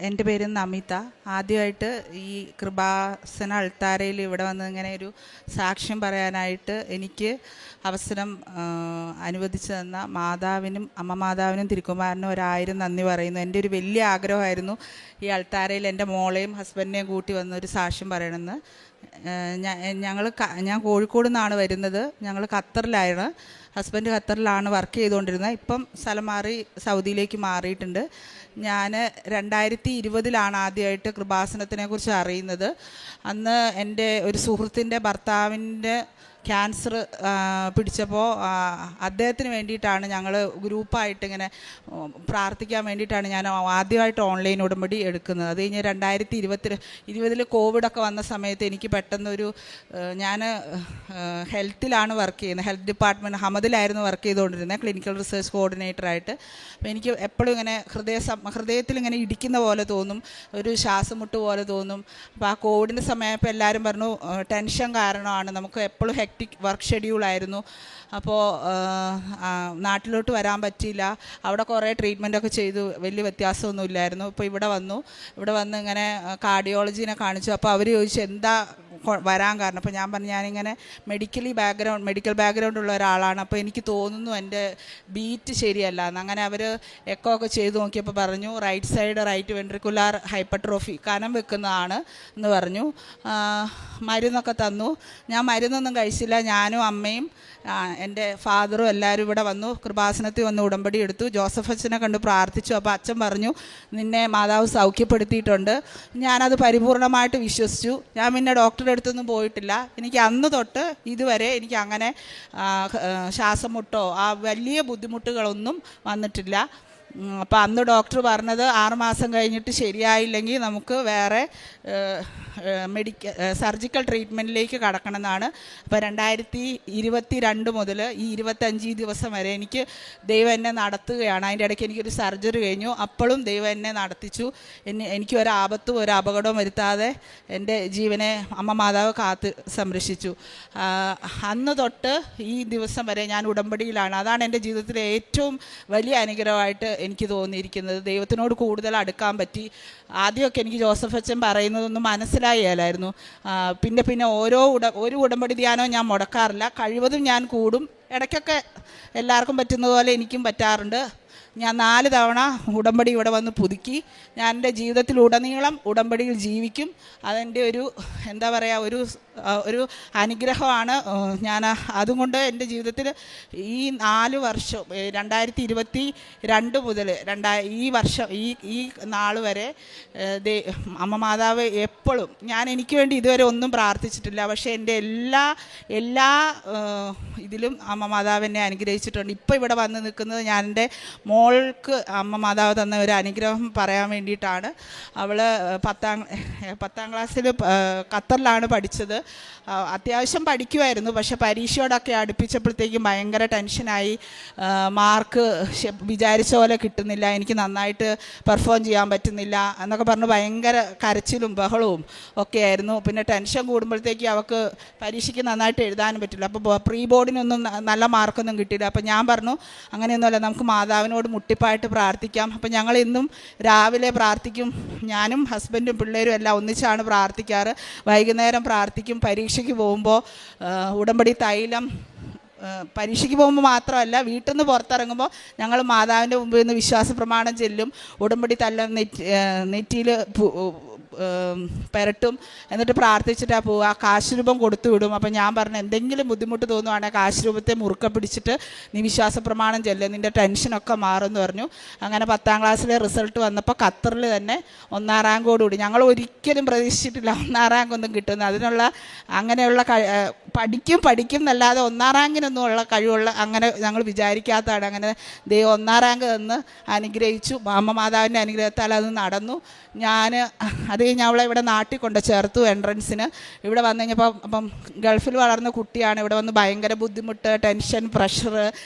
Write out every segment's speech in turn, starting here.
എൻ്റെ പേര് നമിത. ആദ്യമായിട്ട് ഈ കൃപാസന അൾത്താരയിൽ ഇവിടെ വന്ന് ഇങ്ങനെ ഒരു സാക്ഷ്യം പറയാനായിട്ട് എനിക്ക് അവസരം അനുവദിച്ചു തന്ന മാതാവിനും അമ്മ മാതാവിനും തിരുക്കുമാരനും 1000 നന്ദി പറയുന്നു. എൻ്റെ ഒരു വലിയ ആഗ്രഹമായിരുന്നു ഈ അൾത്താരയിൽ എൻ്റെ മോളെയും ഹസ്ബൻഡിനെയും കൂട്ടി വന്ന് ഒരു സാക്ഷ്യം പറയണമെന്ന്. ഞാൻ കോഴിക്കോട് നിന്നാണ് വരുന്നത്. ഞങ്ങൾ ഖത്തറിലായിരുന്നു. ഹസ്ബൻഡ് ഖത്തറിലാണ് വർക്ക് ചെയ്തുകൊണ്ടിരുന്നത്. ഇപ്പം സ്ഥലം മാറി സൗദിയിലേക്ക് മാറിയിട്ടുണ്ട്. ഞാൻ 2020 ആദ്യമായിട്ട് കൃപാസനത്തിനെ കുറിച്ച് അറിയുന്നത്. അന്ന് എൻ്റെ ഒരു സുഹൃത്തിൻ്റെ ഭർത്താവിൻ്റെ ക്യാൻസർ പിടിച്ചപ്പോൾ അദ്ദേഹത്തിന് വേണ്ടിയിട്ടാണ് ഞങ്ങൾ ഗ്രൂപ്പായിട്ട് ഇങ്ങനെ പ്രാർത്ഥിക്കാൻ വേണ്ടിയിട്ടാണ് ഞാൻ ആദ്യമായിട്ട് ഓൺലൈൻ ഉടമ്പടി എടുക്കുന്നത്. അത് കഴിഞ്ഞ് 2020 കോവിഡൊക്കെ വന്ന സമയത്ത് എനിക്ക് പെട്ടെന്നൊരു ഞാൻ ഹെൽത്തിലാണ് വർക്ക് ചെയ്യുന്നത്. ഹെൽത്ത് ഡിപ്പാർട്ട്മെൻറ്റ് ഹമദിലായിരുന്നു വർക്ക് ചെയ്തുകൊണ്ടിരുന്നത്, ക്ലിനിക്കൽ റിസർച്ച് കോർഡിനേറ്ററായിട്ട്. അപ്പോൾ എനിക്ക് എപ്പോഴും ഇങ്ങനെ ഹൃദയത്തിൽ ഇങ്ങനെ ഇടിക്കുന്ന പോലെ തോന്നും, ഒരു ശ്വാസമുട്ട് പോലെ തോന്നും. അപ്പോൾ ആ കോവിഡിൻ്റെ സമയപ്പോൾ എല്ലാവരും പറഞ്ഞു ടെൻഷൻ കാരണമാണ്, നമുക്ക് എപ്പോഴും ഹെക്ടിക് വർക്ക് ഷെഡ്യൂളായിരുന്നു. അപ്പോൾ നാട്ടിലോട്ട് വരാൻ പറ്റിയില്ല. അവിടെ കുറേ ട്രീറ്റ്മെൻറ്റൊക്കെ ചെയ്തു, വലിയ വ്യത്യാസമൊന്നും ഇല്ലായിരുന്നു. ഇപ്പോൾ ഇവിടെ വന്ന് ഇങ്ങനെ കാർഡിയോളജീനെ കാണിച്ചു. അപ്പോൾ അവർ ചോദിച്ചു എന്താ വരാൻ കാരണം. അപ്പോൾ ഞാൻ പറഞ്ഞു ഞാനിങ്ങനെ മെഡിക്കൽ ബാക്ക്ഗ്രൗണ്ട് ഉള്ള ഒരാളാണ്, അപ്പോൾ എനിക്ക് തോന്നുന്നു എൻ്റെ ബീറ്റ് ശരിയല്ല എന്ന്. അങ്ങനെ അവർ എക്കോ ഒക്കെ ചെയ്ത് നോക്കിയപ്പോൾ പറഞ്ഞു right side right ventricular hypertrophy, കനം വെക്കുന്നതാണ് എന്ന് പറഞ്ഞു. മരുന്നൊക്കെ തന്നു. ഞാൻ മരുന്നൊന്നും കഴിച്ചില്ല. ഞാനും അമ്മയും എൻ്റെ ഫാദറും എല്ലാവരും ഇവിടെ വന്നു, കൃപാസനത്തിൽ വന്ന് ഉടമ്പടി എടുത്തു. ജോസഫ് അച്ഛനെ കണ്ട് പ്രാർത്ഥിച്ചു. അപ്പോൾ അച്ഛൻ പറഞ്ഞു നിന്നെ മാതാവ് സൗഖ്യപ്പെടുത്തിയിട്ടുണ്ട്. ഞാനത് പരിപൂർണമായിട്ട് വിശ്വസിച്ചു. ഞാൻ പിന്നെ ഡോക്ടറുടെ അടുത്തൊന്നും പോയിട്ടില്ല. എനിക്ക് അന്ന് തൊട്ട് ഇതുവരെ എനിക്ക് അങ്ങനെ ശ്വാസം മുട്ടോ വലിയ ബുദ്ധിമുട്ടുകളൊന്നും വന്നിട്ടില്ല. അപ്പോൾ അന്ന് ഡോക്ടർ പറഞ്ഞത് 6 മാസം കഴിഞ്ഞിട്ട് ശരിയായില്ലെങ്കിൽ നമുക്ക് വേറെ സർജിക്കൽ ട്രീറ്റ്മെൻറ്റിലേക്ക് കടക്കണമെന്നാണ്. അപ്പോൾ 2022 മുതൽ ഈ 25 ദിവസം വരെ എനിക്ക് ദൈവം എന്നെ നടത്തുകയാണ്. അതിൻ്റെ ഇടയ്ക്ക് എനിക്കൊരു സർജറി കഴിഞ്ഞു. അപ്പോഴും ദൈവം എന്നെ നടത്തിച്ചു. എനിക്ക് ഒരു അപകടവും വരുത്താതെ എൻ്റെ ജീവനെ അമ്മ മാതാവ് കാത്ത് സംരക്ഷിച്ചു. അന്ന് തൊട്ട് ഈ ദിവസം വരെ ഞാൻ ഉടമ്പടിയിലാണ്. അതാണ് എൻ്റെ ജീവിതത്തിലെ ഏറ്റവും വലിയ അനുഗ്രഹമായിട്ട് എനിക്ക് തോന്നിയിരിക്കുന്നത്. ദൈവത്തിനോട് കൂടുതൽ അടുക്കാൻ പറ്റി. ആദ്യമൊക്കെ എനിക്ക് ജോസഫ് അച്ഛൻ പറയുന്നതൊന്നും മനസ്സിലായാലായിരുന്നു. പിന്നെ ഒരു ഉടമ്പടി ധ്യാനവും ഞാൻ മുടക്കാറില്ല. കഴിവതും ഞാൻ കൂടും. ഇടയ്ക്കൊക്കെ എല്ലാവർക്കും പറ്റുന്നതുപോലെ എനിക്കും പറ്റാറുണ്ട്. ഞാൻ 4 തവണ ഉടമ്പടി ഇവിടെ വന്ന് പുതുക്കി. ഞാൻ എൻ്റെ ജീവിതത്തിലുടനീളം ഉടമ്പടിയിൽ ജീവിക്കും. അതെൻ്റെ ഒരു എന്താ പറയുക ഒരു അനുഗ്രഹമാണ്. ഞാൻ അതുകൊണ്ട് എൻ്റെ ജീവിതത്തിൽ ഈ 4 വർഷം 2022 മുതൽ ഈ വർഷം ഈ നാൾ വരെ അമ്മ മാതാവ് എപ്പോഴും എനിക്ക് വേണ്ടി ഇതുവരെ ഒന്നും പ്രാർത്ഥിച്ചിട്ടില്ല. പക്ഷേ എൻ്റെ എല്ലാ ഇതിലും അമ്മ മാതാവ് എന്നെ അനുഗ്രഹിച്ചിട്ടുണ്ട്. ഇപ്പോൾ ഇവിടെ വന്ന് നിൽക്കുന്നത് ഞാൻ എൻ്റെ മോൾക്ക് അമ്മ മാതാവ് തന്ന ഒരു അനുഗ്രഹം പറയാൻ വേണ്ടിയിട്ടാണ്. അവൾ 10ാം ക്ലാസ്സിൽ ഖത്തറിലാണ് പഠിച്ചത്. അത്യാവശ്യം പഠിക്കുമായിരുന്നു. പക്ഷെ പരീക്ഷയോടൊക്കെ അടുപ്പിച്ചപ്പോഴത്തേക്കും ഭയങ്കര ടെൻഷനായി. മാർക്ക് വിചാരിച്ച പോലെ കിട്ടുന്നില്ല, എനിക്ക് നന്നായിട്ട് പെർഫോം ചെയ്യാൻ പറ്റുന്നില്ല എന്നൊക്കെ പറഞ്ഞ് ഭയങ്കര കരച്ചിലും ബഹളവും ഒക്കെ ആയിരുന്നു. പിന്നെ ടെൻഷൻ കൂടുമ്പോഴത്തേക്ക് അവൾക്ക് പരീക്ഷയ്ക്ക് നന്നായിട്ട് എഴുതാനും പറ്റില്ല. അപ്പോൾ പ്രീ ബോർഡിനൊന്നും നല്ല മാർക്കൊന്നും കിട്ടിയില്ല. അപ്പോൾ ഞാൻ പറഞ്ഞു അങ്ങനെയൊന്നുമല്ല, നമുക്ക് മാതാവിനോട് മുട്ടിപ്പായിട്ട് പ്രാർത്ഥിക്കാം. അപ്പോൾ ഞങ്ങൾ ഇന്നും രാവിലെ പ്രാർത്ഥിക്കും. ഞാനും ഹസ്ബൻഡും പിള്ളേരും എല്ലാം ഒന്നിച്ചാണ് പ്രാർത്ഥിക്കാറ്. വൈകുന്നേരം പ്രാർത്ഥിക്കും. പരീക്ഷയ്ക്ക് പോകുമ്പോൾ ഉടമ്പടി തൈലം, പരീക്ഷയ്ക്ക് പോകുമ്പോൾ മാത്രമല്ല വീട്ടിൽ നിന്ന് പുറത്തിറങ്ങുമ്പോൾ ഞങ്ങൾ മാതാവിൻ്റെ മുമ്പിൽ നിന്ന് വിശ്വാസ പ്രമാണം ചെല്ലും. ഉടമ്പടി തൈലം നെറ്റിയിൽ പെരട്ടും. എന്നിട്ട് പ്രാർത്ഥിച്ചിട്ടാണ് പോവുക. കാശ് രൂപം കൊടുത്തു വിടും. അപ്പം ഞാൻ പറഞ്ഞു എന്തെങ്കിലും ബുദ്ധിമുട്ട് തോന്നുവാണെങ്കിൽ കാശ് രൂപത്തെ മുറുക്ക പിടിച്ചിട്ട് നീ വിശ്വാസ പ്രമാണം ചെല്ലും, നിൻ്റെ ടെൻഷനൊക്കെ മാറുമെന്ന് പറഞ്ഞു. അങ്ങനെ 10ാം ക്ലാസ്സിലെ റിസൾട്ട് വന്നപ്പോൾ ഖത്തറിൽ തന്നെ 1ാം റാങ്കോടുകൂടി, ഞങ്ങൾ ഒരിക്കലും പ്രതീക്ഷിച്ചിട്ടില്ല 1ാം റാങ്ക് ഒന്നും കിട്ടുന്നത്. അങ്ങനെയുള്ള പഠിക്കും എന്നല്ലാതെ 1ാം റാങ്കിനൊന്നും ഉള്ള കഴിവുള്ള അങ്ങനെ ഞങ്ങൾ വിചാരിക്കാത്തതാണ്. അങ്ങനെ ദൈവം 1ാം റാങ്ക് തന്ന് അനുഗ്രഹിച്ചു. അമ്മ മാതാവിൻ്റെ അനുഗ്രഹത്താൽ അത് നടന്നു. അത് കഴിഞ്ഞ് അവളെ ഇവിടെ നാട്ടിൽ കൊണ്ട് ചേർത്തു എൻട്രൻസിന്. ഇവിടെ വന്നു കഴിഞ്ഞപ്പോൾ അപ്പം ഗൾഫിൽ വളർന്ന കുട്ടിയാണ്. ഇവിടെ വന്ന് ഭയങ്കര ബുദ്ധിമുട്ട്, ടെൻഷൻ, പ്രഷർ.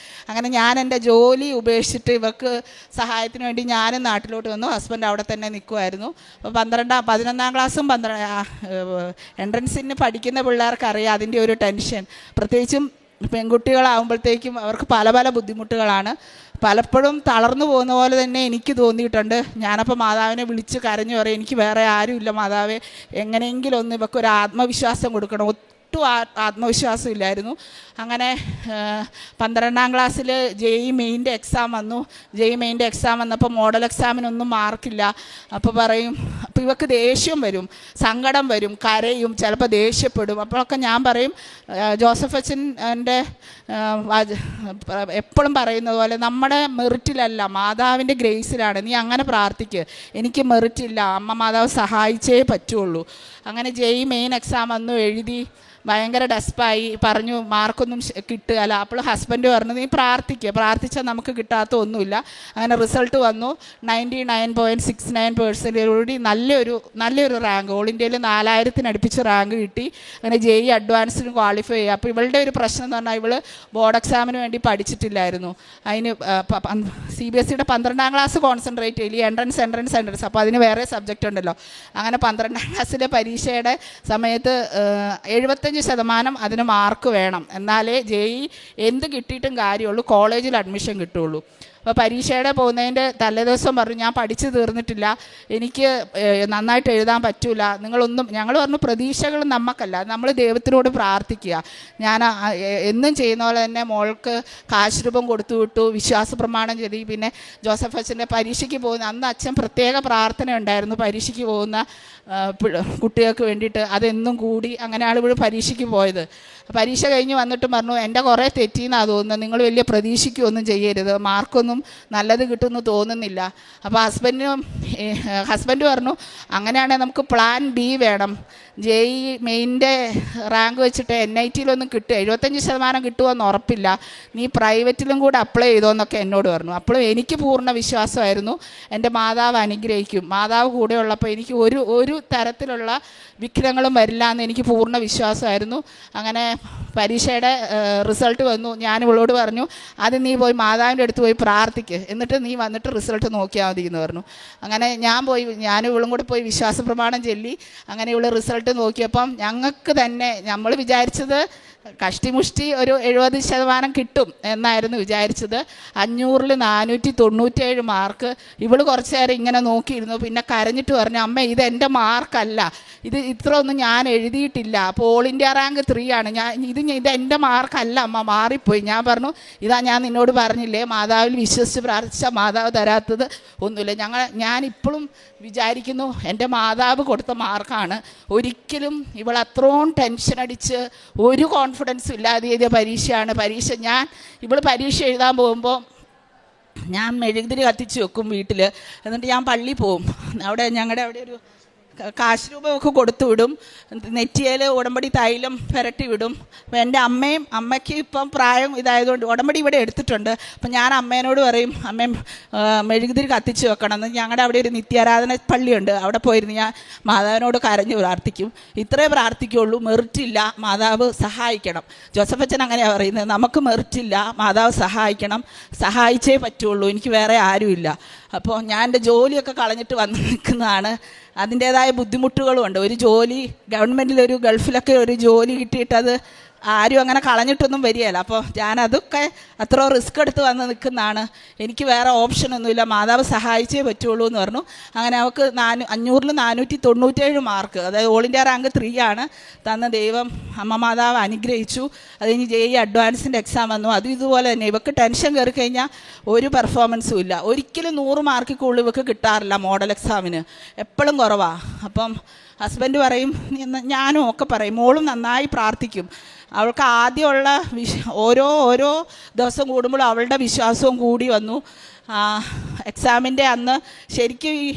അങ്ങനെ ഞാൻ എൻ്റെ ജോലി ഉപേക്ഷിച്ചിട്ട് ഇവർക്ക് സഹായത്തിന് വേണ്ടി ഞാനും നാട്ടിലോട്ട് വന്നു. ഹസ്ബൻഡ് അവിടെ തന്നെ നിൽക്കുമായിരുന്നു. അപ്പോൾ 11ാം ക്ലാസ്സും എൻട്രൻസിന് പഠിക്കുന്ന പിള്ളേർക്കറിയാം അതിൻ്റെ ഒരു ടെൻഷൻ. പ്രത്യേകിച്ചും പെൺകുട്ടികളാകുമ്പോഴത്തേക്കും അവർക്ക് പല ബുദ്ധിമുട്ടുകളാണ്. പലപ്പോഴും തളർന്നു പോകുന്ന പോലെ തന്നെ എനിക്ക് തോന്നിയിട്ടുണ്ട്. ഞാനപ്പോൾ മാതാവിനെ വിളിച്ച് കരഞ്ഞു പറയും, എനിക്ക് വേറെ ആരുമില്ല മാതാവേ, എങ്ങനെയെങ്കിലും ഒന്ന് ഇവക്കൊരു ആത്മവിശ്വാസം കൊടുക്കണം. ഒട്ടും ആത്മവിശ്വാസം ഇല്ലായിരുന്നു. അങ്ങനെ 12ാം ക്ലാസ്സിൽ JEE മെയിൻ്റെ എക്സാം വന്നു. JEE മെയിൻ്റെ എക്സാം വന്നപ്പോൾ മോഡൽ എക്സാമിനൊന്നും മാർക്കില്ല. അപ്പോൾ പറയും, അപ്പോൾ ഇവക്ക് ദേഷ്യം വരും, സങ്കടം വരും, കരയും, ചിലപ്പോൾ ദേഷ്യപ്പെടും. അപ്പോഴൊക്കെ ഞാൻ പറയും, ജോസഫ് അച്ഛൻ്റെ എപ്പോഴും പറയുന്നത് പോലെ നമ്മുടെ മെറിറ്റിലല്ല, മാതാവിൻ്റെ ഗ്രേസിലാണ്, നീ അങ്ങനെ പ്രാർത്ഥിക്കുക, എനിക്ക് മെറിറ്റില്ല, അമ്മ മാതാവ് സഹായിച്ചേ പറ്റുള്ളൂ. അങ്ങനെ JEE മെയിൻ എക്സാം വന്നു, എഴുതി, ഭയങ്കര ഡെസ്പായി, പറഞ്ഞു മാർക്കൊന്നും കിട്ടുകയില്ല. അപ്പോൾ ഹസ്ബൻഡ് പറഞ്ഞു, നീ പ്രാർത്ഥിച്ചാൽ നമുക്ക് കിട്ടാത്ത ഒന്നുമില്ല. അങ്ങനെ റിസൾട്ട് വന്നു. 99.69% നല്ലൊരു റാങ്ക്, ഓൾ ഇന്ത്യയിൽ 4000 അടുപ്പിച്ച് റാങ്ക് കിട്ടി. അങ്ങനെ JEE അഡ്വാൻസിന് ക്വാളിഫൈ ചെയ്യുക. അപ്പോൾ ഇവളുടെ ഒരു പ്രശ്നം എന്ന് പറഞ്ഞാൽ ഇവൾ ബോർഡ് എക്സാമിന് വേണ്ടി പഠിച്ചിട്ടില്ലായിരുന്നു. അതിന് CBSEയുടെ 12ാം ക്ലാസ് കോൺസെൻട്രേറ്റ് ചെയ്യില്ല, എൻട്രൻസ്. അപ്പോൾ അതിന് വേറെ സബ്ജക്റ്റ് ഉണ്ടല്ലോ. അങ്ങനെ 12ാം ക്ലാസ്സിലെ പരീക്ഷയുടെ സമയത്ത് 75% അതിന് മാർക്ക് വേണം, എന്നാലേ JEE എന്ത് കിട്ടിയിട്ടും കാര്യമുള്ളൂ, കോളേജിൽ അഡ്മിഷൻ കിട്ടുള്ളൂ. അപ്പോൾ പരീക്ഷയുടെ പോകുന്നതിൻ്റെ തലേദിവസം പറഞ്ഞു, ഞാൻ പഠിച്ചു തീർന്നിട്ടില്ല, എനിക്ക് നന്നായിട്ട് എഴുതാൻ പറ്റൂല, ഞങ്ങൾ പറഞ്ഞു പ്രതീക്ഷകൾ നമുക്കല്ല, നമ്മൾ ദൈവത്തിനോട് പ്രാർത്ഥിക്കുക. ഞാൻ എന്നും ചെയ്യുന്ന പോലെ തന്നെ മോൾക്ക് കാശ് രൂപം കൊടുത്തു വിട്ടു, വിശ്വാസ പ്രമാണം ചൊല്ലി. പിന്നെ ജോസഫ് അച്ഛൻ്റെ പരീക്ഷയ്ക്ക് പോകുന്ന അന്ന് അച്ഛൻ പ്രത്യേക പ്രാർത്ഥന ഉണ്ടായിരുന്നു പരീക്ഷയ്ക്ക് പോകുന്ന കുട്ടികൾക്ക് വേണ്ടിയിട്ട്, അതെന്നും കൂടി. അങ്ങനെ ആളുകൾ പരീക്ഷയ്ക്ക് പോയത്. പരീക്ഷ കഴിഞ്ഞ് വന്നിട്ട് പറഞ്ഞു, എൻ്റെ കുറേ തെറ്റിയെന്നാണ് തോന്നുന്നത്, നിങ്ങൾ വലിയ പ്രതീക്ഷിക്കുകയൊന്നും ചെയ്യരുത്, മാർക്കൊന്നും നല്ലത് കിട്ടുമെന്ന് തോന്നുന്നില്ല. അപ്പോൾ ഹസ്ബൻഡ് പറഞ്ഞു, അങ്ങനെയാണെങ്കിൽ നമുക്ക് പ്ലാൻ B വേണം. JEE മെയിൻ്റെ റാങ്ക് വെച്ചിട്ട് NITയിലൊന്നും കിട്ടുക 75% കിട്ടുമെന്ന് ഉറപ്പില്ല, നീ പ്രൈവറ്റിലും കൂടെ അപ്ലൈ ചെയ്തോന്നൊക്കെ എന്നോട് പറഞ്ഞു. അപ്പോഴും എനിക്ക് പൂർണ്ണ വിശ്വാസമായിരുന്നു എൻ്റെ മാതാവ് അനുഗ്രഹിക്കും, മാതാവ് കൂടെ ഉള്ളപ്പോൾ എനിക്ക് ഒരു തരത്തിലുള്ള വിഘ്നങ്ങളും വരില്ല എന്ന് എനിക്ക് പൂർണ്ണ വിശ്വാസമായിരുന്നു. അങ്ങനെ പരീക്ഷയുടെ റിസൾട്ട് വന്നു. ഞാൻ ഇവളോട് പറഞ്ഞു, അത് നീ പോയി മാതാവിൻ്റെ അടുത്ത് പോയി പ്രാർത്ഥിക്ക്, എന്നിട്ട് നീ വന്നിട്ട് റിസൾട്ട് നോക്കിയാൽ മതി എന്ന് പറഞ്ഞു. അങ്ങനെ ഞാനും ഇവളും കൂടെ പോയി വിശ്വാസ പ്രമാണം ചൊല്ലി. അങ്ങനെ ഇവൾ റിസൾട്ട് നോക്കിയപ്പം ഞങ്ങൾക്ക് തന്നെ, നമ്മൾ വിചാരിച്ചത് കഷ്ടിമുഷ്ടി ഒരു 70% കിട്ടും എന്നായിരുന്നു വിചാരിച്ചത്. 500-ൽ 497 മാർക്ക്. ഇവൾ കുറച്ച് നേരം ഇങ്ങനെ നോക്കിയിരുന്നു, പിന്നെ കരഞ്ഞിട്ട് പറഞ്ഞു, അമ്മ ഇതെൻ്റെ മാർക്കല്ല, ഇത്ര ഒന്നും ഞാൻ എഴുതിയിട്ടില്ല, അപ്പോൾ ഓൾ ഇന്ത്യ റാങ്ക് 3 ആണ്, ഇതെൻ്റെ മാർക്കല്ല അമ്മ, മാറിപ്പോയി. ഞാൻ പറഞ്ഞു, ഇതാ ഞാൻ നിന്നോട് പറഞ്ഞില്ലേ, മാതാവിൽ വിശ്വസിച്ച് പ്രാർത്ഥിച്ച മാതാവ് തരാത്തത് ഒന്നുമില്ല. ഞാനിപ്പോഴും വിചാരിക്കുന്നു എൻ്റെ മാതാവ് കൊടുത്ത മാർക്കാണ്. ഒരിക്കലും ഇവൾ അത്രയും ടെൻഷൻ അടിച്ച് ഒരു കോൺഫിഡൻസും ഇല്ലാതെ എഴുതിയ പരീക്ഷയാണ്. ഇവൾ പരീക്ഷ എഴുതാൻ പോകുമ്പോൾ ഞാൻ മെഴുകുതിരി കത്തിച്ച് വെക്കും വീട്ടിൽ, എന്നിട്ട് ഞാൻ പള്ളിയിൽ പോവും. ഞങ്ങളുടെ അവിടെ ഒരു കാശ് രൂപമൊക്കെ കൊടുത്തു വിടും, നെറ്റിയിൽ ഉടമ്പടി തൈലം പുരട്ടി വിടും. അപ്പോൾ എൻ്റെ അമ്മയ്ക്ക് ഇപ്പം പ്രായം ഇതായതുകൊണ്ട് ഉടമ്പടി ഇവിടെ എടുത്തിട്ടുണ്ട്. അപ്പം ഞാൻ അമ്മേനോട് പറയും, അമ്മയും മെഴുകുതിരി കത്തിച്ച് വെക്കണം എന്ന്. ഞങ്ങളുടെ അവിടെ ഒരു നിത്യാരാധന പള്ളിയുണ്ട്, അവിടെ പോയിരുന്നു ഞാൻ മാതാവിനോട് കരഞ്ഞു പ്രാർത്ഥിക്കും. ഇത്രേ പ്രാർത്ഥിക്കുള്ളൂ, മെറിറ്റില്ല, മാതാവ് സഹായിക്കണം. ജോസഫ് അച്ഛൻ അങ്ങനെയാണ് പറയുന്നത്, നമുക്ക് മെറിറ്റില്ല, മാതാവ് സഹായിക്കണം, സഹായിച്ചേ പറ്റുള്ളൂ, എനിക്ക് വേറെ ആരുമില്ല. അപ്പോൾ ഞാൻ എൻ്റെ ജോലിയൊക്കെ കളഞ്ഞിട്ട് വന്ന് നിൽക്കുന്നതാണ്. അതിൻ്റേതായ ബുദ്ധിമുട്ടുകളുമുണ്ട്. ഒരു ജോലി ഗവൺമെൻറ്റിലൊരു ഗൾഫിലൊക്കെ ഒരു ജോലി കിട്ടിയിട്ട് അത് ആരും അങ്ങനെ കളഞ്ഞിട്ടൊന്നും വരികയില്ല. അപ്പോൾ ഞാനതൊക്കെ അത്ര റിസ്ക് എടുത്ത് വന്ന് നിൽക്കുന്നതാണ്. എനിക്ക് വേറെ ഓപ്ഷനൊന്നുമില്ല, മാതാവ് സഹായിച്ചേ പറ്റുള്ളൂ എന്ന് പറഞ്ഞു. അങ്ങനെ അവൾക്ക് 500-ൽ 497 മാർക്ക്, അതായത് ഓൾ ഇന്ത്യ റാങ്ക് 3 ആണ് തന്ന ദൈവം. അമ്മ മാതാവ് അനുഗ്രഹിച്ചു. അത് കഴിഞ്ഞ് JEE അഡ്വാൻസിൻ്റെ എക്സാം വന്നു. അതും ഇതുപോലെ തന്നെ. ഇവക്ക് ടെൻഷൻ കയറി കഴിഞ്ഞാൽ ഒരു പെർഫോമൻസും ഇല്ല. ഒരിക്കലും 100 മാർക്കിൽ കൂടുതൽ ഇവക്ക് കിട്ടാറില്ല മോഡൽ എക്സാമിന്, എപ്പോഴും കുറവാണ്. അപ്പം ഹസ്ബൻഡ് പറയും, ഞാനും ഒക്കെ പറയും, മോളും നന്നായി പ്രാർത്ഥിക്കും. അവൾക്ക് ആദ്യമുള്ള ഓരോ ദിവസം കൂടുമ്പോൾ അവളുടെ വിശ്വാസവും കൂടി വന്നു. എക്സാമിൻ്റെ അന്ന് ശരിക്കും ഈ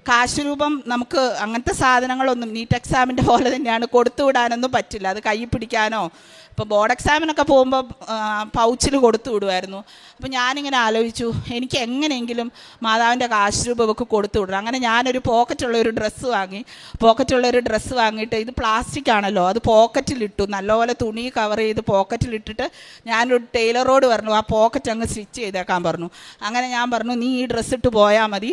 കാശ് രൂപം നമുക്ക് അങ്ങനത്തെ സാധനങ്ങളൊന്നും നീറ്റ് എക്സാമിൻ്റെ പോലെ തന്നെയാണ്, കൊടുത്തു വിടാനൊന്നും പറ്റില്ല. അത് കൈ പിടിക്കാനോ, ഇപ്പോൾ ബോർഡ് എക്സാമിനൊക്കെ പോകുമ്പോൾ പൗച്ചിൽ കൊടുത്തു വിടുമായിരുന്നു. അപ്പോൾ ഞാനിങ്ങനെ ആലോചിച്ചു, എനിക്ക് എങ്ങനെയെങ്കിലും മാതാവിൻ്റെ കാശ് രൂപമൊക്കെ കൊടുത്തു വിടണം. അങ്ങനെ ഞാനൊരു പോക്കറ്റുള്ളൊരു ഡ്രസ്സ് വാങ്ങിയിട്ട്, ഇത് പ്ലാസ്റ്റിക് ആണല്ലോ, അത് പോക്കറ്റിലിട്ടു, നല്ലപോലെ തുണി കവർ ചെയ്ത് പോക്കറ്റിലിട്ടിട്ട് ഞാനൊരു ടൈലറോട് പറഞ്ഞു, ആ പോക്കറ്റ് അങ്ങ് സ്റ്റിച്ച് ചെയ്തേക്കാൻ പറഞ്ഞു. അങ്ങനെ ഞാൻ പറഞ്ഞു, നീ ഈ ഡ്രസ്സ് ഇട്ട് പോയാൽ മതി.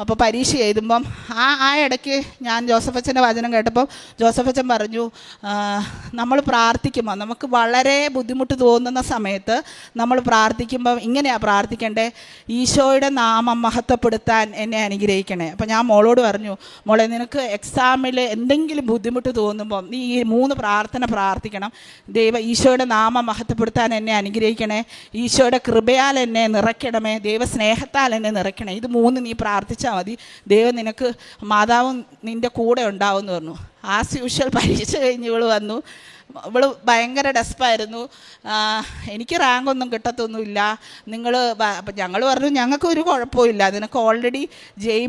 അപ്പോൾ പരീക്ഷ എഴുതുമ്പം ആ ഇടയ്ക്ക് ഞാൻ ജോസഫ് അച്ഛൻ്റെ വചനം കേട്ടപ്പോൾ ജോസഫ് അച്ഛൻ പറഞ്ഞു, നമ്മൾ പ്രാർത്ഥിക്കുമ്പോൾ നമുക്ക് നമുക്ക് വളരെ ബുദ്ധിമുട്ട് തോന്നുന്ന സമയത്ത് നമ്മൾ പ്രാർത്ഥിക്കുമ്പോൾ ഇങ്ങനെയാണ് പ്രാർത്ഥിക്കേണ്ടത്: ഈശോയുടെ നാമം മഹത്വപ്പെടുത്താൻ എന്നെ അനുഗ്രഹിക്കണേ. അപ്പോൾ ഞാൻ മോളോട് പറഞ്ഞു, മോളെ നിനക്ക് എക്സാമിൽ എന്തെങ്കിലും ബുദ്ധിമുട്ട് തോന്നുമ്പോൾ നീ ഈ 3 പ്രാർത്ഥന പ്രാർത്ഥിക്കണം. ഈശോയുടെ നാമം മഹത്വപ്പെടുത്താൻ എന്നെ അനുഗ്രഹിക്കണേ, ഈശോയുടെ കൃപയാൽ എന്നെ നിറയ്ക്കണമേ, ദൈവസ്നേഹത്താൽ എന്നെ നിറയ്ക്കണേ. ഇത് 3 നീ പ്രാർത്ഥിച്ചാൽ മതി, ദൈവം നിനക്ക് മാതാവും നിൻ്റെ കൂടെ ഉണ്ടാവും എന്ന് പറഞ്ഞു. ആസ് യൂഷ്വൽ പരീക്ഷ കഴിഞ്ഞ് ഇവൾ വന്നു. ഇവൾ ഭയങ്കര ഡെസ്പായിരുന്നു. എനിക്ക് റാങ്കൊന്നും കിട്ടത്തൊന്നുമില്ല, അപ്പം ഞങ്ങൾ പറഞ്ഞു ഞങ്ങൾക്കൊരു കുഴപ്പമില്ല, നിനക്ക് ഓൾറെഡി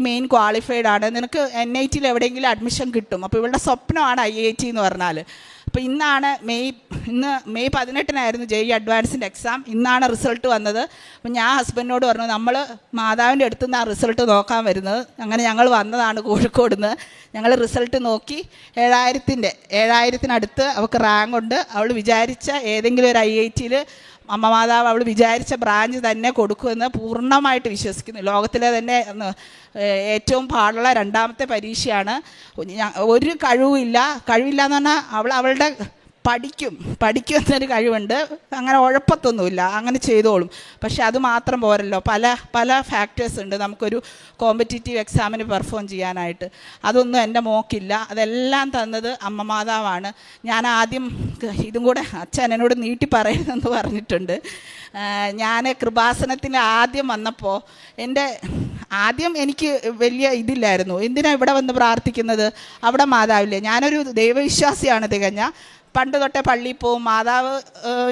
മെയിൻ ക്വാളിഫൈഡ് ആണ്, നിനക്ക് NIT എവിടെയെങ്കിലും അഡ്മിഷൻ കിട്ടും. അപ്പോൾ ഇവളുടെ സ്വപ്നമാണ് IIT എന്ന് പറഞ്ഞാൽ. അപ്പോൾ ഇന്ന് മെയ് 18-നായിരുന്നു അഡ്വാൻസിൻ്റെ എക്സാം. ഇന്നാണ് റിസൾട്ട് വന്നത്. അപ്പം ഞാൻ ഹസ്ബൻഡിനോട് പറഞ്ഞു, നമ്മൾ മാതാവിൻ്റെ അടുത്ത് നിന്ന് ആ റിസൾട്ട് നോക്കാൻ വരുന്നത്. അങ്ങനെ ഞങ്ങൾ വന്നതാണ് കോഴിക്കോട് നിന്ന്. ഞങ്ങൾ റിസൾട്ട് നോക്കി 7000-നടുത്ത് അവൾക്ക് റാങ്ക് ഉണ്ട്. അവൾ വിചാരിച്ച ഏതെങ്കിലും ഒരു IIT അമ്മ മാതാവ് അവൾ വിചാരിച്ച ബ്രാഞ്ച് തന്നെ കൊടുക്കുമെന്ന് പൂർണ്ണമായിട്ട് വിശ്വസിക്കുന്നു. ലോകത്തിലെ തന്നെ ഏറ്റവും പാടുള്ള 2ാമത്തെ പരീക്ഷയാണ്. ഒരു കഴിവില്ല എന്ന് പറഞ്ഞാൽ അവളുടെ പഠിക്കുന്നൊരു കഴിവുണ്ട്, അങ്ങനെ ഉഴപ്പത്തൊന്നുമില്ല, അങ്ങനെ ചെയ്തോളും. പക്ഷെ അത് മാത്രം പോരല്ലോ, പല ഫാക്ടേഴ്സ് ഉണ്ട് നമുക്കൊരു കോമ്പറ്റീറ്റീവ് എക്സാമിന് പെർഫോം ചെയ്യാനായിട്ട്. അതൊന്നും എൻ്റെ മോക്കില്ല. അതെല്ലാം തന്നത് അമ്മ മാതാവാണ്. ഞാൻ ആദ്യം ഇതും കൂടെ അച്ഛൻ എന്നോട് നീട്ടി പറയരുതെന്ന് പറഞ്ഞിട്ടുണ്ട്. ഞാൻ കൃപാസനത്തിന് ആദ്യം വന്നപ്പോൾ ആദ്യം എനിക്ക് വലിയ ഇതില്ലായിരുന്നു. എന്തിനാണ് ഇവിടെ വന്ന് പ്രാർത്ഥിക്കുന്നത്, അവിടെ മാതാവില്ലേ. ഞാനൊരു ദൈവവിശ്വാസിയാണ് തികഞ്ഞ. പണ്ട് തൊട്ടേ പള്ളിയിൽ പോവും, മാതാവ്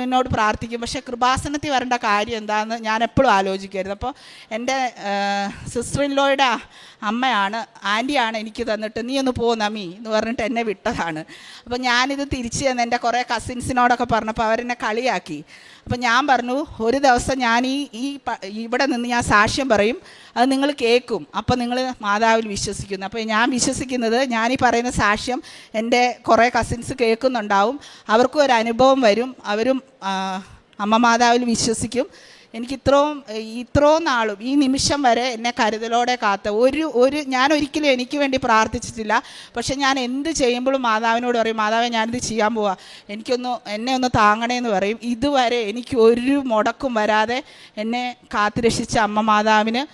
എന്നോട് പ്രാർത്ഥിക്കും. പക്ഷേ കൃപാസനത്തിൽ വരേണ്ട കാര്യം എന്താണെന്ന് ഞാൻ എപ്പോഴും ആലോചിക്കുമായിരുന്നു. അപ്പോൾ എൻ്റെ സിസ്റ്റർ ഇൻ ലോയുടെ അമ്മയാണ്, ആൻറ്റിയാണ് എനിക്ക് തന്നിട്ട് നീ ഒന്ന് പോ നമി എന്ന് പറഞ്ഞിട്ട് എന്നെ വിട്ടതാണ്. അപ്പോൾ ഞാനിത് തിരിച്ച് ചെന്ന് എൻ്റെ കുറേ കസിൻസിനോടൊക്കെ പറഞ്ഞപ്പോൾ അവരെന്നെ കളിയാക്കി. അപ്പം ഞാൻ പറഞ്ഞു, ഒരു ദിവസം ഞാൻ ഇവിടെ നിന്ന് ഞാൻ സാക്ഷ്യം പറയും, അത് നിങ്ങൾ കേൾക്കും, അപ്പോൾ നിങ്ങൾ മാതാവിൽ വിശ്വസിക്കുന്നു. അപ്പോൾ ഞാൻ വിശ്വസിക്കുന്നത് ഞാനീ പറയുന്ന സാക്ഷ്യം എൻ്റെ കുറേ കസിൻസ് കേൾക്കുന്നുണ്ടാവും, അവർക്കും ഒരു അനുഭവം വരും, അവരും അമ്മ മാതാവിൽ വിശ്വസിക്കും. എനിക്ക് ഇത്രയും നാളും ഈ നിമിഷം വരെ എന്നെ കരുതലോടെ കാത്ത ഞാൻ ഒരിക്കലും എനിക്ക് വേണ്ടി പ്രാർത്ഥിച്ചിട്ടില്ല. പക്ഷെ ഞാൻ എന്ത് ചെയ്യുമ്പോഴും മാതാവിനോട് പറയും, മാതാവേ ഞാനിത് ചെയ്യാൻ പോവാ, എന്നെ ഒന്ന് താങ്ങണേന്ന് പറയും. ഇതുവരെ എനിക്ക് ഒരു മുടക്കും വരാതെ എന്നെ കാത്തുരക്ഷിച്ച അമ്മ മാതാവിന്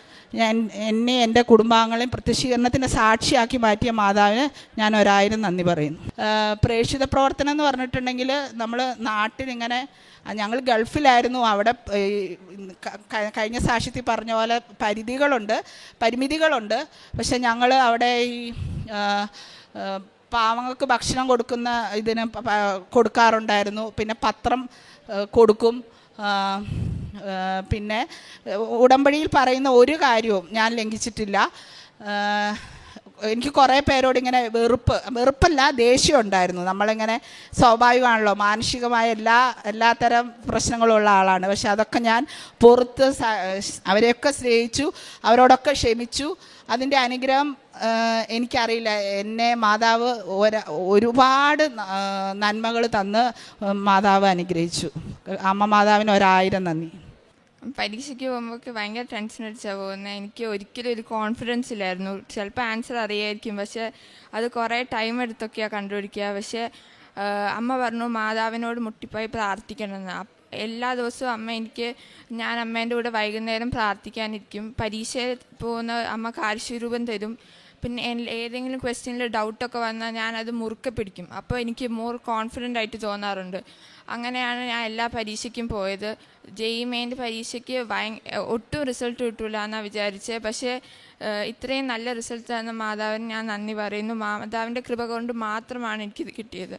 എന്നെ എൻ്റെ കുടുംബാംഗങ്ങളെയും പ്രത്യക്ഷീകരണത്തിൻ്റെ സാക്ഷിയാക്കി മാറ്റിയ മാതാവിന് ഞാൻ 1000 നന്ദി പറയുന്നു. പ്രേക്ഷിത പ്രവർത്തനം എന്ന് പറഞ്ഞിട്ടുണ്ടെങ്കിൽ നമ്മൾ നാട്ടിലിങ്ങനെ, ഞങ്ങൾ ഗൾഫിലായിരുന്നു. അവിടെ കഴിഞ്ഞ സാക്ഷ്യത്തിൽ പറഞ്ഞ പോലെ പരിമിതികളുണ്ട്. പക്ഷെ ഞങ്ങൾ അവിടെ ഈ പാവങ്ങൾക്ക് ഭക്ഷണം കൊടുക്കാറുണ്ടായിരുന്നു. പിന്നെ പത്രം കൊടുക്കും. പിന്നെ ഉടമ്പടിയിൽ പറയുന്ന ഒരു കാര്യവും ഞാൻ ലംഘിച്ചിട്ടില്ല. എനിക്ക് കുറേ പേരോട് ഇങ്ങനെ വെറുപ്പല്ല ദേഷ്യം ഉണ്ടായിരുന്നു. നമ്മളിങ്ങനെ സ്വാഭാവികമാണല്ലോ, മാനസികമായ എല്ലാത്തരം പ്രശ്നങ്ങളുള്ള ആളാണ്. പക്ഷെ അതൊക്കെ ഞാൻ പുറത്ത് അവരെയൊക്കെ സ്നേഹിച്ചു, അവരോടൊക്കെ ക്ഷമിച്ചു. അതിൻ്റെ അനുഗ്രഹം എനിക്കറിയില്ല. എന്നെ മാതാവ് ഒരുപാട് നന്മകൾ തന്ന് മാതാവ് അനുഗ്രഹിച്ചു. അമ്മ മാതാവിന് 1000 നന്ദി. പരീക്ഷയ്ക്ക് പോകുമ്പോൾ ഭയങ്കര ടെൻഷൻ അടിച്ചാണ് പോകുന്നത്. എനിക്ക് ഒരിക്കലും ഒരു കോൺഫിഡൻസ് ഇല്ലായിരുന്നു. ചിലപ്പോൾ ആൻസർ അറിയായിരിക്കും, പക്ഷേ അത് കുറേ ടൈം എടുത്തൊക്കെയാണ് കണ്ടുപിടിക്കുക. പക്ഷേ അമ്മ പറഞ്ഞു മാതാവിനോട് മുട്ടിപ്പോയി പ്രാർത്ഥിക്കണമെന്ന്. എല്ലാ ദിവസവും ഞാൻ അമ്മേൻ്റെ കൂടെ വൈകുന്നേരം പ്രാർത്ഥിക്കാനിരിക്കും. പരീക്ഷ പോകുന്ന അമ്മ കാർഷികരൂപം തരും. പിന്നെ ഏതെങ്കിലും ക്വസ്റ്റ്യനിൽ ഡൗട്ടൊക്കെ വന്നാൽ ഞാനത് മുറുക്കെ പിടിക്കും. അപ്പോൾ എനിക്ക് മോർ കോൺഫിഡൻ്റ് ആയിട്ട് തോന്നാറുണ്ട്. അങ്ങനെയാണ് ഞാൻ എല്ലാ പരീക്ഷയ്ക്കും പോയത്. മെയിൻ്റെ പരീക്ഷയ്ക്ക് ഒട്ടും റിസൾട്ട് കിട്ടില്ല എന്നാണ് വിചാരിച്ചത്. പക്ഷേ ഇത്രയും നല്ല റിസൾട്ട് തന്ന മാതാവിന് ഞാൻ നന്ദി പറയുന്നു. മാതാവിൻ്റെ കൃപ കൊണ്ട് മാത്രമാണ് എനിക്കിത് കിട്ടിയത്.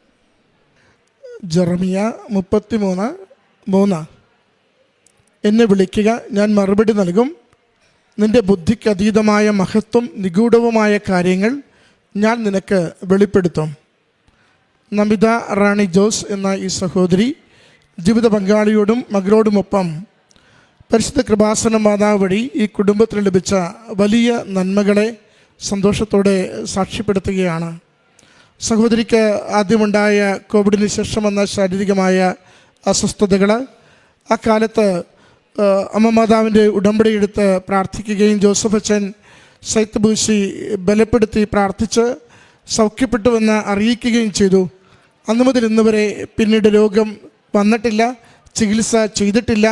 ജെറമിയ 33:3 എന്നെ വിളിക്കുക, ഞാൻ മറുപടി നൽകും. നിൻ്റെ ബുദ്ധിക്ക് അതീതമായ മഹത്വം, നിഗൂഢവുമായ കാര്യങ്ങൾ ഞാൻ നിനക്ക് വെളിപ്പെടുത്തും. നമിത റാണി ജോസ് എന്ന ഈ സഹോദരി ജീവിത പങ്കാളിയോടും മകളോടുമൊപ്പം പരിശുദ്ധ കൃപാസന മാതാവ് വഴി ഈ കുടുംബത്തിന് ലഭിച്ച വലിയ നന്മകളെ സന്തോഷത്തോടെ സാക്ഷ്യപ്പെടുത്തുകയാണ്. സഹോദരിക്ക് ആദ്യമുണ്ടായ കോവിഡിന് ശേഷം വന്ന ശാരീരികമായ അസ്വസ്ഥതകൾ, ആ കാലത്ത് അമ്മ മാതാവിൻ്റെ ഉടമ്പടി എടുത്ത് പ്രാർത്ഥിക്കുകയും ജോസഫ് അച്ഛൻ സൈത്ത് ബൂശി ബലപ്പെടുത്തി പ്രാർത്ഥിച്ച് സൗഖ്യപ്പെട്ടുവെന്ന് അറിയിക്കുകയും ചെയ്തു. അന്നു മുതൽ ഇന്ന് വരെ പിന്നീട് രോഗം വന്നിട്ടില്ല, ചികിത്സ ചെയ്തിട്ടില്ല.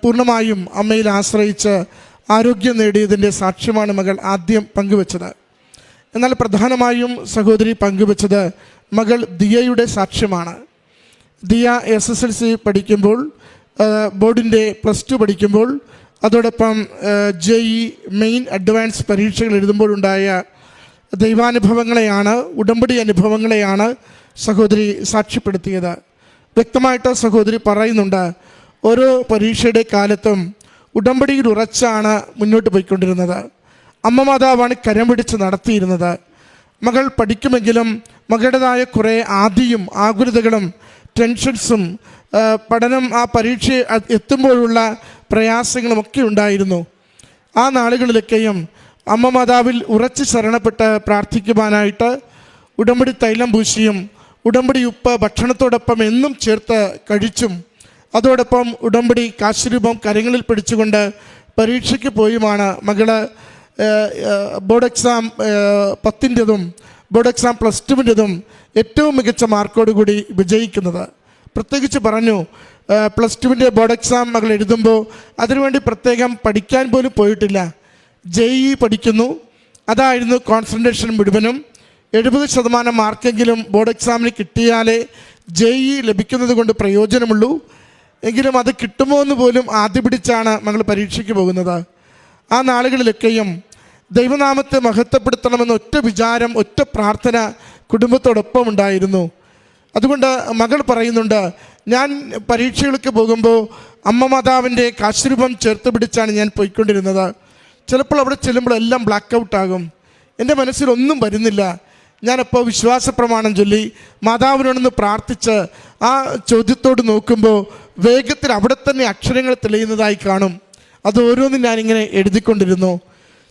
പൂർണ്ണമായും അമ്മയിൽ ആശ്രയിച്ച് ആരോഗ്യം നേടിയതിൻ്റെ സാക്ഷ്യമാണ് മകൾ ആദ്യം പങ്കുവച്ചത്. എന്നാൽ പ്രധാനമായും സഹോദരി പങ്കുവച്ചത് മകൾ ദിയയുടെ സാക്ഷ്യമാണ്. ദിയ SSLC പഠിക്കുമ്പോൾ, ബോർഡിൻ്റെ +2 പഠിക്കുമ്പോൾ, അതോടൊപ്പം JEE മെയിൻ അഡ്വാൻസ് പരീക്ഷകൾ എഴുതുമ്പോഴുണ്ടായ ദൈവാനുഭവങ്ങളെയാണ്, ഉടമ്പടി അനുഭവങ്ങളെയാണ് സഹോദരി സാക്ഷ്യപ്പെടുത്തിയത്. വ്യക്തമായിട്ട് സഹോദരി പറയുന്നുണ്ട്, ഓരോ പരീക്ഷയുടെ കാലത്തും ഉടമ്പടിയിൽ ഉറച്ചാണ് മുന്നോട്ട് പോയിക്കൊണ്ടിരുന്നത്. അമ്മ മാതാവാണ് കരം പിടിച്ച് നടത്തിയിരുന്നത്. മകൾ പഠിക്കുമെങ്കിലും മകളുടേതായ കുറേ ആദിയും ആകുലതകളും ടെൻഷൻസും പഠനം ആ പരീക്ഷ എത്തുമ്പോഴുള്ള പ്രയാസങ്ങളുമൊക്കെ ഉണ്ടായിരുന്നു. ആ നാളുകളിലൊക്കെയും അമ്മ മാതാവിൽ ഉറച്ച് ശരണപ്പെട്ട് പ്രാർത്ഥിക്കുവാനായിട്ട് ഉടമ്പടി തൈലം പൂശിയും ഉടമ്പടി ഉപ്പ് ഭക്ഷണത്തോടൊപ്പം എന്നും ചേർത്ത് കഴിച്ചും അതോടൊപ്പം ഉടമ്പടി കാശുരൂപം കരങ്ങളിൽ പിടിച്ചുകൊണ്ട് പരീക്ഷയ്ക്ക് പോയുമാണ് മകള് ബോർഡ് എക്സാം 10ൻ്റെതും ബോർഡ് എക്സാം +2ൻ്റെതും ഏറ്റവും മികച്ച മാർക്കോടുകൂടി വിജയിക്കുന്നത്. പ്രത്യേകിച്ച് പറഞ്ഞു, +2ൻ്റെ ബോർഡ് എക്സാം മകൾ എഴുതുമ്പോൾ അതിനുവേണ്ടി പ്രത്യേകം പഠിക്കാൻ പോലും പോയിട്ടില്ല. JEE പഠിക്കുന്നു, അതായിരുന്നു കോൺസെൻട്രേഷൻ മുഴുവനും. 70% മാർക്കെങ്കിലും ബോർഡ് എക്സാമിന് കിട്ടിയാലേ JEE ലഭിക്കുന്നത് കൊണ്ട് പ്രയോജനമുള്ളൂ. എങ്കിലും അത് കിട്ടുമോ എന്ന് പോലും ആദ്യ പിടിച്ചാണ് മകൾ പരീക്ഷയ്ക്ക് പോകുന്നത്. ആ നാളുകളിലൊക്കെയും ദൈവനാമത്തെ മഹത്വപ്പെടുത്തണമെന്ന ഒറ്റ വിചാരം, ഒറ്റ പ്രാർത്ഥന കുടുംബത്തോടൊപ്പം ഉണ്ടായിരുന്നു. അതുകൊണ്ട് മകൾ പറയുന്നുണ്ട്, ഞാൻ പരീക്ഷകൾക്ക് പോകുമ്പോൾ അമ്മ മാതാവിൻ്റെ കാശുരൂപം ചേർത്ത് പിടിച്ചാണ് ഞാൻ പോയിക്കൊണ്ടിരുന്നത്. ചിലപ്പോൾ അവിടെ ചെല്ലുമ്പോൾ എല്ലാം ബ്ലാക്ക് ഔട്ടാകും, എൻ്റെ മനസ്സിലൊന്നും വരുന്നില്ല. ഞാനപ്പോൾ വിശ്വാസ പ്രമാണം ചൊല്ലി മാതാവിനോടൊന്ന് പ്രാർത്ഥിച്ച് ആ ചോദ്യത്തോട് നോക്കുമ്പോൾ വേഗത്തിൽ അവിടെ തന്നെ അക്ഷരങ്ങൾ തെളിയുന്നതായി കാണും. അത് ഓരോന്നും ഞാനിങ്ങനെ എഴുതിക്കൊണ്ടിരുന്നു.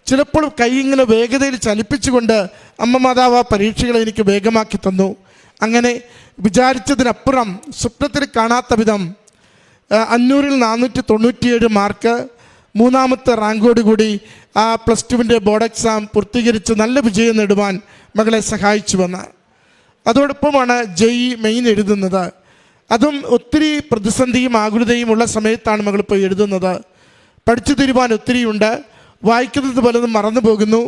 ചിലപ്പോൾ കൈ ഇങ്ങനെ വേഗതയിൽ ചലിപ്പിച്ചുകൊണ്ട് അമ്മ മാതാവ് ആ പരീക്ഷകളെ എനിക്ക് വേഗമാക്കി തന്നു. അങ്ങനെ വിചാരിച്ചതിനപ്പുറം സ്വപ്നത്തിൽ കാണാത്ത വിധം 500-ൽ 497 മാർക്ക്, 3ാമത്തെ റാങ്കോടുകൂടി ആ +2ൻ്റെ ബോർഡ് എക്സാം പൂർത്തീകരിച്ച് നല്ല വിജയം നേടുവാൻ മകളെ സഹായിച്ചുവെന്ന്. അതോടൊപ്പമാണ് JEE മെയിൻ എഴുതുന്നത്. അതും ഒത്തിരി പ്രതിസന്ധിയും ആകുലതയും ഉള്ള സമയത്താണ് മകൾ പോയി എഴുതുന്നത്. പഠിച്ചു തീരുവാൻ ഒത്തിരിയുണ്ട്, വായിക്കുന്നത് പലതും മറന്നു പോകുന്നു.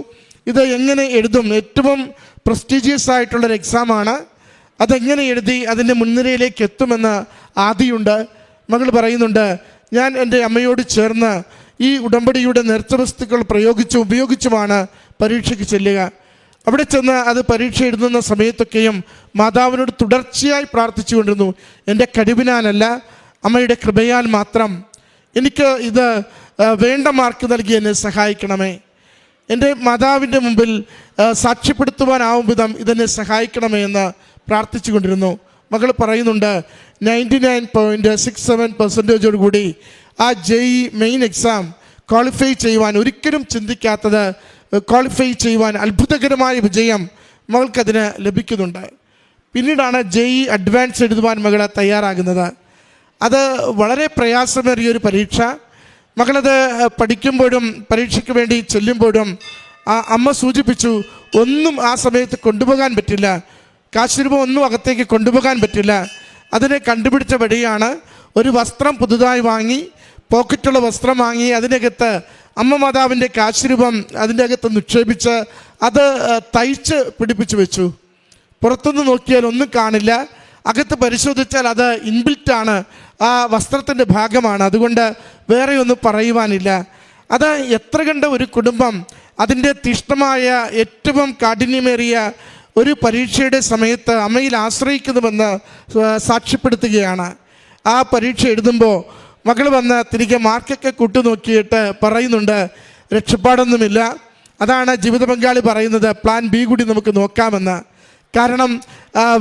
ഇത് എങ്ങനെ എഴുതും? ഏറ്റവും പ്രസ്റ്റീജിയസ് ആയിട്ടുള്ളൊരു എക്സാമാണ്. അതെങ്ങനെ എഴുതി അതിൻ്റെ മുൻനിരയിലേക്ക് എത്തുമെന്ന് ആദിയുണ്ട്. മകൾ പറയുന്നുണ്ട്, ഞാൻ എൻ്റെ അമ്മയോട് ചേർന്ന് ഈ ഉടമ്പടിയുടെ നേർച്ച വസ്തുക്കൾ ഉപയോഗിച്ചുമാണ് പരീക്ഷയ്ക്ക് ചെല്ലുക. അവിടെ ചെന്ന് അത് പരീക്ഷ എഴുതുന്ന സമയത്തൊക്കെയും മാതാവിനോട് തുടർച്ചയായി പ്രാർത്ഥിച്ചു കൊണ്ടിരുന്നു. എൻ്റെ കഴിവിനാലല്ല, അമ്മയുടെ കൃപയാൽ മാത്രം എനിക്ക് ഇത് വേണ്ട മാർക്ക് നൽകി എന്നെ സഹായിക്കണമേ. എൻ്റെ മാതാവിൻ്റെ മുമ്പിൽ സാക്ഷ്യപ്പെടുത്തുവാനാവും വിധം ഇതെന്നെ സഹായിക്കണമേ എന്ന് പ്രാർത്ഥിച്ചു കൊണ്ടിരുന്നു. മകൾ പറയുന്നുണ്ട്, 99.67% കൂടി ആ JEE മെയിൻ എക്സാം ക്വാളിഫൈ ചെയ്യുവാൻ, ഒരിക്കലും ചിന്തിക്കാത്തത് ക്വാളിഫൈ ചെയ്യുവാൻ അത്ഭുതകരമായ വിജയം മകൾക്കതിന് ലഭിക്കുന്നുണ്ട്. പിന്നീടാണ് JEE അഡ്വാൻസ് എഴുതുവാൻ മകൾ തയ്യാറാകുന്നത്. അത് വളരെ പ്രയാസമേറിയൊരു പരീക്ഷ. മകളത് പഠിക്കുമ്പോഴും പരീക്ഷയ്ക്ക് വേണ്ടി ചെല്ലുമ്പോഴും അമ്മ സൂചിപ്പിച്ചു, ഒന്നും ആ സമയത്ത് കൊണ്ടുപോകാൻ പറ്റില്ല, കാശുരൂപം ഒന്നും അകത്തേക്ക് കൊണ്ടുപോകാൻ പറ്റില്ല. അതിനെ കണ്ടുപിടിച്ച വഴിയാണ് ഒരു വസ്ത്രം പുതുതായി വാങ്ങി, പോക്കറ്റുള്ള വസ്ത്രം വാങ്ങി അതിനകത്ത് അമ്മ മാതാവിൻ്റെ കാശുരൂപം അതിൻ്റെ അകത്ത് നിക്ഷേപിച്ച് അത് തയ്ച്ച് പിടിപ്പിച്ചു വെച്ചു. പുറത്തുനിന്ന് നോക്കിയാൽ ഒന്നും കാണില്ല, അകത്ത് പരിശോധിച്ചാൽ അത് ഇൻബിൽറ്റാണ്, ആ വസ്ത്രത്തിൻ്റെ ഭാഗമാണ്. അതുകൊണ്ട് വേറെ ഒന്നും പറയുവാനില്ല. അത് എത്ര കണ്ട ഒരു കുടുംബം അതിൻ്റെ തീഷ്ണമായ ഏറ്റവും കാഠിന്യമേറിയ ഒരു പരീക്ഷയുടെ സമയത്ത് അമ്മയിൽ ആശ്രയിക്കുന്നുവെന്ന് സാക്ഷ്യപ്പെടുത്തുകയാണ്. ആ പരീക്ഷ എഴുതുമ്പോൾ മകൾ വന്ന് തിരികെ മാർക്കൊക്കെ കൂട്ടുനോക്കിയിട്ട് പറയുന്നുണ്ട്, രക്ഷപ്പാടൊന്നുമില്ല. അതാണ് ജീവിത പങ്കാളി പറയുന്നത്, പ്ലാൻ B കൂടി നമുക്ക് നോക്കാമെന്ന്. കാരണം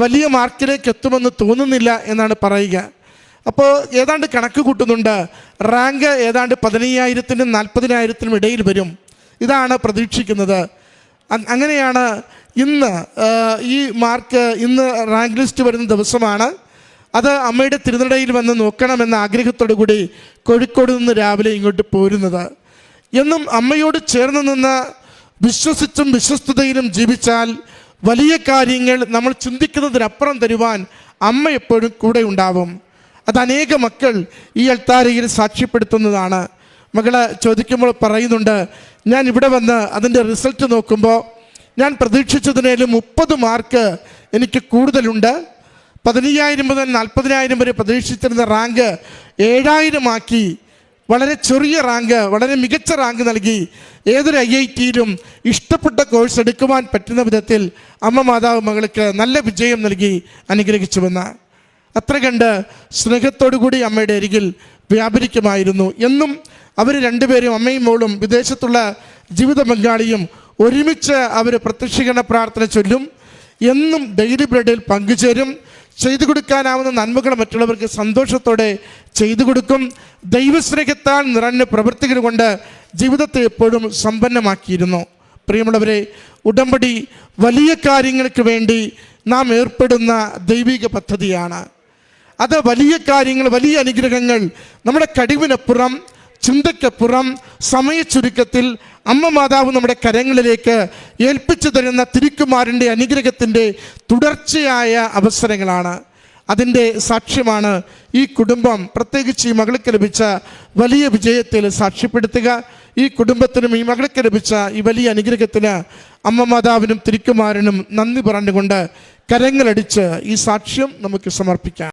വലിയ മാർക്കിലേക്ക് എത്തുമെന്ന് തോന്നുന്നില്ല എന്നാണ് പറയുക. അപ്പോൾ ഏതാണ്ട് കണക്ക് കൂട്ടുന്നുണ്ട്, റാങ്ക് ഏതാണ്ട് 15,000-നും 40,000-നും ഇടയിൽ വരും, ഇതാണ് പ്രതീക്ഷിക്കുന്നത്. അങ്ങനെയാണ് ഇന്ന് ഈ മാർക്ക്, ഇന്ന് റാങ്ക് ലിസ്റ്റ് വരുന്ന ദിവസമാണ്. അത് അമ്മയുടെ തിരുനടയിൽ വന്ന് നോക്കണമെന്ന ആഗ്രഹത്തോടു കൂടി കോഴിക്കോട് നിന്ന് രാവിലെ ഇങ്ങോട്ട് പോരുന്നത്. എന്നും അമ്മയോട് ചേർന്ന് നിന്ന് വിശ്വസിച്ചും വിശ്വസ്തതയിലും ജീവിച്ചാൽ വലിയ കാര്യങ്ങൾ നമ്മൾ ചിന്തിക്കുന്നതിനപ്പുറം തരുവാൻ അമ്മ എപ്പോഴും കൂടെ ഉണ്ടാവും. അത് അനേക മക്കൾ ഈ അൾത്താരയിൽ സാക്ഷ്യപ്പെടുത്തുന്നതാണ്. മകള് ചോദിക്കുമ്പോൾ പറയുന്നുണ്ട്, ഞാൻ ഇവിടെ വന്ന് അതിൻ്റെ റിസൾട്ട് നോക്കുമ്പോൾ ഞാൻ പ്രതീക്ഷിച്ചതിനേലും 30 മാർക്ക് എനിക്ക് കൂടുതലുണ്ട്. 15,000 മുതൽ 40,000 വരെ പ്രതീക്ഷിച്ചിരുന്ന റാങ്ക് 7,000 ആക്കി. വളരെ ചെറിയ റാങ്ക്, വളരെ മികച്ച റാങ്ക് നൽകി. ഏതൊരു IIT-യിലും ഇഷ്ടപ്പെട്ട കോഴ്സ് എടുക്കുവാൻ പറ്റുന്ന വിധത്തിൽ അമ്മ മാതാവ് മകൾക്ക് നല്ല വിജയം നൽകി അനുഗ്രഹിച്ചുവെന്ന്. അത്ര കണ്ട് സ്നേഹത്തോടുകൂടി അമ്മയുടെ അരികിൽ വ്യാപരിക്കുമായിരുന്നു. എന്നും അവർ രണ്ടുപേരും, അമ്മയും മോളും, വിദേശത്തുള്ള ജീവിത പങ്കാളിയും ഒരുമിച്ച് അവർ പ്രത്യക്ഷീകരണ പ്രാർത്ഥന ചൊല്ലും. എന്നും ഡെയിലി ബ്രെഡിൽ പങ്കുചേരും. ചെയ്തു കൊടുക്കാനാവുന്ന നന്മകൾ മറ്റുള്ളവർക്ക് സന്തോഷത്തോടെ ചെയ്തു കൊടുക്കും. ദൈവസ്നേഹത്താൽ നിറഞ്ഞ പ്രവൃത്തികൾ കൊണ്ട് ജീവിതത്തെ എപ്പോഴും സമ്പന്നമാക്കിയിരുന്നു. പ്രിയമുള്ളവരെ, ഉടമ്പടി വലിയ കാര്യങ്ങൾക്ക് വേണ്ടി നാം ഏർപ്പെടുന്ന ദൈവിക പദ്ധതിയാണ്. അത് വലിയ കാര്യങ്ങൾ, വലിയ അനുഗ്രഹങ്ങൾ നമ്മുടെ കഴിവിനപ്പുറം, ചിന്തയ്ക്കപ്പുറം, സമയച്ചുരുക്കത്തിൽ അമ്മ മാതാവ് നമ്മുടെ കരങ്ങളിലേക്ക് ഏൽപ്പിച്ചു തരുന്ന തിരുക്കുമാരൻ്റെ അനുഗ്രഹത്തിൻ്റെ തുടർച്ചയായ അവസരങ്ങളാണ്. അതിൻ്റെ സാക്ഷ്യമാണ് ഈ കുടുംബം, പ്രത്യേകിച്ച് ഈ മകൾക്ക് ലഭിച്ച വലിയ വിജയത്തിൽ സാക്ഷ്യപ്പെടുത്തുക. ഈ കുടുംബത്തിനും ഈ മകൾക്ക് ലഭിച്ച ഈ വലിയ അനുഗ്രഹത്തിന് അമ്മ മാതാവിനും തിരുക്കുമാരനും നന്ദി പറഞ്ഞുകൊണ്ട് കരങ്ങളടിച്ച് ഈ സാക്ഷ്യം നമുക്ക് സമർപ്പിക്കാം.